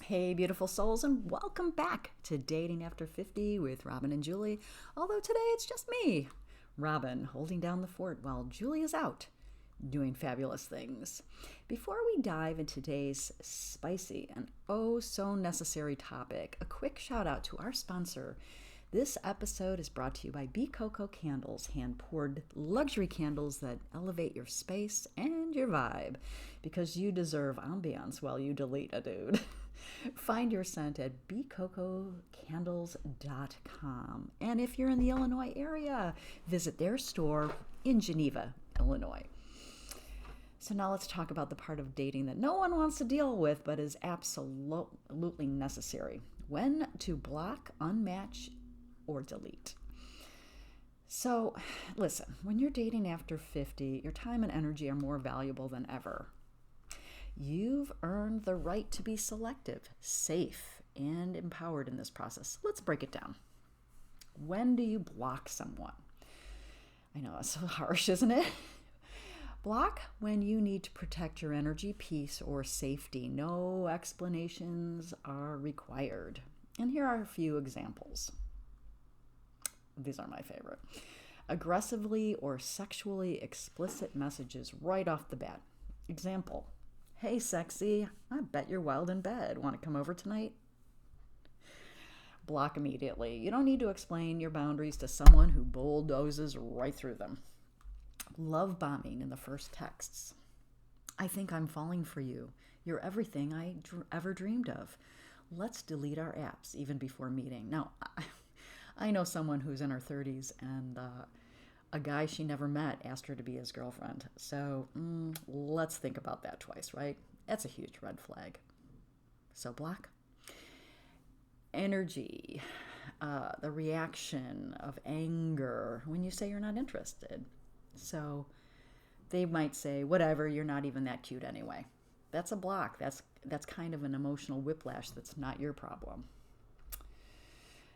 Hey, beautiful souls, and welcome back to Dating After 50 with Robin and Julie. Although today it's just me, Robin, holding down the fort while Julie is out doing fabulous things. Before we dive into today's spicy and oh so necessary topic, a quick shout out to our sponsor. This episode is brought to you by B Coco Candles, hand-poured luxury candles that elevate your space and your vibe, because you deserve ambiance while you delete a dude. Find your scent at bcococandles.com. And if you're in the Illinois area, visit their store in Geneva, Illinois. So now let's talk about the part of dating that no one wants to deal with, but is absolutely necessary. When to block, unmatch, or delete. So listen, when you're dating after 50, your time and energy are more valuable than ever. You've earned the right to be selective, safe, and empowered in this process. Let's break it down. When do you block someone? I know, it's so harsh, isn't it? Block when you need to protect your energy, peace, or safety. No explanations are required. And here are a few examples. These are my favorite. Aggressively or sexually explicit messages right off the bat. Example: hey, sexy, I bet you're wild in bed. Want to come over tonight? Block immediately. You don't need to explain your boundaries to someone who bulldozes right through them. Love bombing in the first texts. I think I'm falling for you. You're everything I ever dreamed of. Let's delete our apps even before meeting. Now, I know someone who's in her 30s and a guy she never met asked her to be his girlfriend. So let's think about that twice, right? That's a huge red flag. So block. Energy, the reaction of anger when you say you're not interested. So they might say, whatever, you're not even that cute anyway. That's a block. That's kind of an emotional whiplash that's not your problem.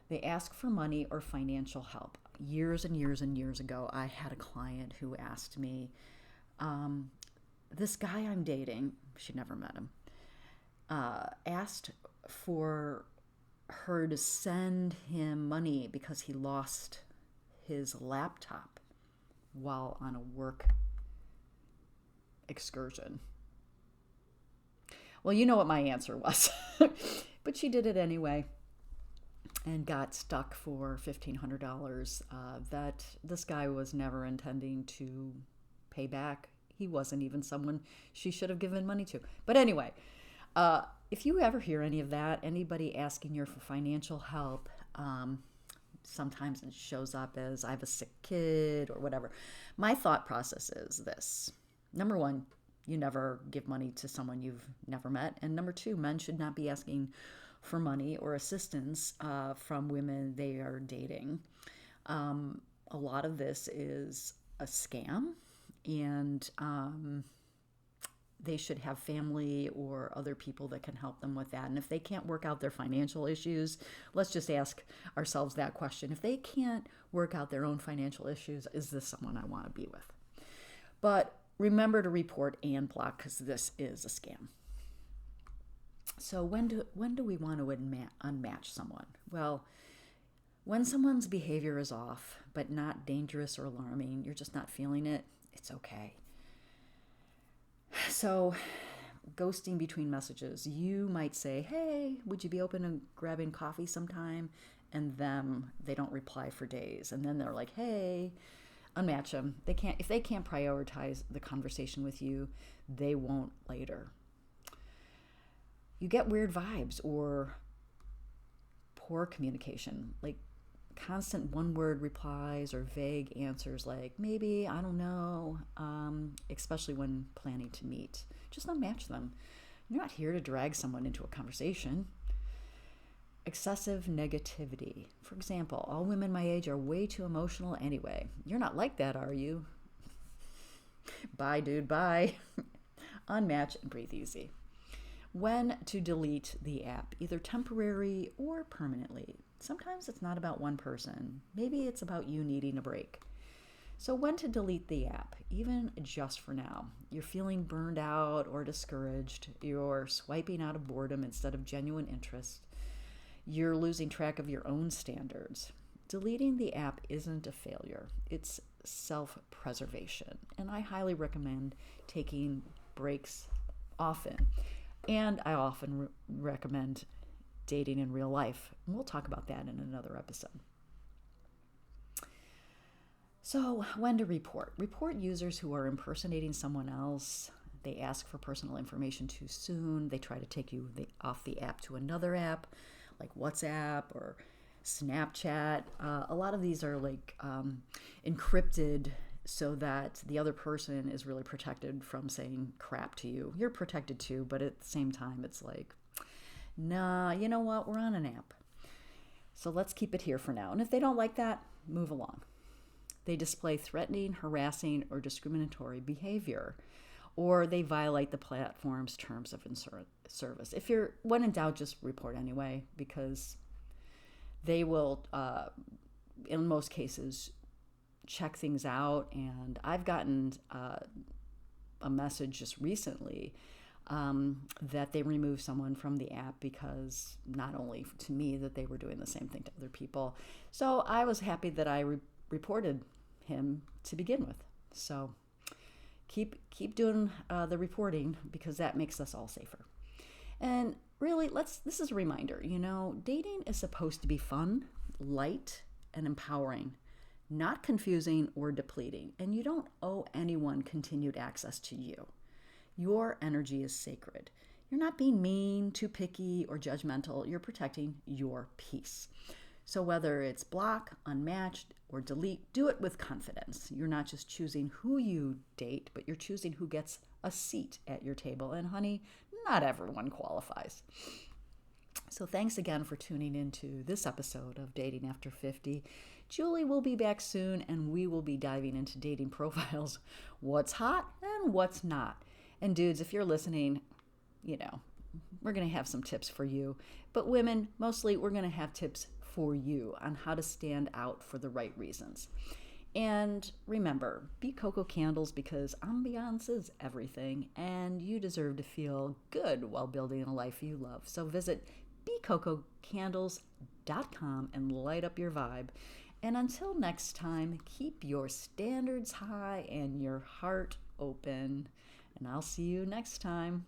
They ask for money or financial help. Years and years and years ago, I had a client who asked me, this guy I'm dating, she never met him, asked for her to send him money because he lost his laptop while on a work excursion. Well, you know what my answer was, but she did it anyway and got stuck for $1,500 that this guy was never intending to pay back. He wasn't even someone she should have given money to. But anyway, if you ever hear any of that, anybody asking you for financial help, sometimes it shows up as I have a sick kid or whatever. My thought process is this. Number one, you never give money to someone you've never met. And number two, men should not be asking for money or assistance from women they are dating. A lot of this is a scam, and they should have family or other people that can help them with that. And if they can't work out their financial issues, let's just ask ourselves that question. If they can't work out their own financial issues, is this someone I want to be with? But remember to report and block, because this is a scam. So when do we want to unmatch someone? Well, when someone's behavior is off, but not dangerous or alarming, you're just not feeling it, it's okay. So ghosting between messages. You might say, hey, would you be open to grabbing coffee sometime? And they don't reply for days. And then they're like, hey, unmatch them. If they can't prioritize the conversation with you, they won't later. You get weird vibes or poor communication, like constant one-word replies or vague answers like maybe, I don't know, especially when planning to meet. Just unmatch them. You're not here to drag someone into a conversation. Excessive negativity. For example, all women my age are way too emotional anyway. You're not like that, are you? Bye, dude, bye. Unmatch and breathe easy. When to delete the app, either temporary or permanently. Sometimes it's not about one person. Maybe it's about you needing a break. So when to delete the app, even just for now. You're feeling burned out or discouraged. You're swiping out of boredom instead of genuine interest. You're losing track of your own standards. Deleting the app isn't a failure. It's self-preservation. And I highly recommend taking breaks often. And I often recommend dating in real life. And we'll talk about that in another episode. So, when to report? Report users who are impersonating someone else. They ask for personal information too soon. They try to take you off the app to another app, like WhatsApp or Snapchat. A lot of these are encrypted so that the other person is really protected from saying crap to you. You're protected too, but at the same time, it's like, nah, you know what? We're on an app. So let's keep it here for now. And if they don't like that, move along. They display threatening, harassing, or discriminatory behavior, or they violate the platform's terms of service. When in doubt, just report anyway, because they will, in most cases, check things out. And I've gotten a message just recently that they removed someone from the app because not only to me that they were doing the same thing to other people. So I was happy that I reported him to begin with. So keep doing the reporting, because that makes us all safer. And really, this is a reminder, dating is supposed to be fun, light, and empowering, not confusing or depleting. And you don't owe anyone continued access to you. Your energy is sacred. You're not being mean, too picky, or judgmental. You're protecting your peace. So whether it's block, unmatched, or delete, do it with confidence. You're not just choosing who you date, but you're choosing who gets a seat at your table. And honey, not everyone qualifies. So thanks again for tuning into this episode of Dating After 50. Julie will be back soon, and we will be diving into dating profiles, what's hot and what's not. And dudes, if you're listening, we're going to have some tips for you. But women, mostly, we're going to have tips for you on how to stand out for the right reasons. And remember, be cocoa candles, because ambiance is everything, and you deserve to feel good while building a life you love. So visit becococandles.com and light up your vibe. And until next time, keep your standards high and your heart open. And I'll see you next time.